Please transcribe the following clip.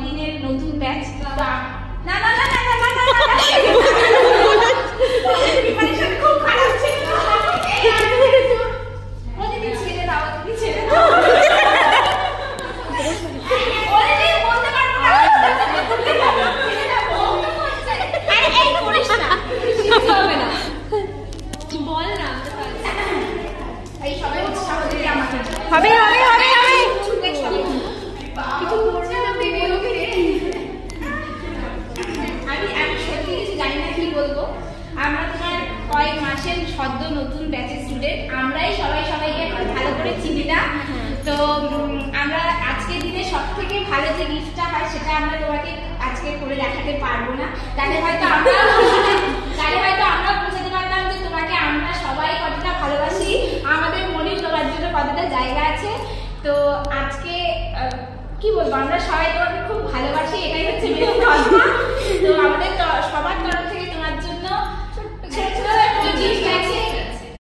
দিনের নতুন ব্যাচ। না না না না না না প্রিপারেশন খুব খারাপ ছিল। ওদিকে ছেড়ে দাও, ওদিকে ছেড়ে দাও। ওদিকে বলতে পারবো না। আরে এই করিস না, হবে না, বল না। এই সবাই উৎসাহ দিলে আমাকে হবে হবে হবে হবে। আমি সত্যি কিছু জানি না কি বলবো। আমরা তোমার কয়েক মাসের সদ্য নতুন ব্যাচের স্টুডেন্ট, আমরাই সবাই সবাইকে ভালো করে চিনি না। তো আমরা আজকের দিনে সব থেকে ভালো যে গিফটটা হয় সেটা আমরা তোমাকে আজকে করে দেখাতে পারবো না। তাহলে হয়তো আমরা বোঝাতে পারলাম যে তোমাকে আমরা সবাই কতটা ভালোবাসি, আমাদের মনে তোমার জন্য কতটা জায়গা আছে। তো আজকে কি বলবো, আমরা সবাই তোমাকে খুব ভালোবাসি, এটাই হচ্ছে মেন কথা।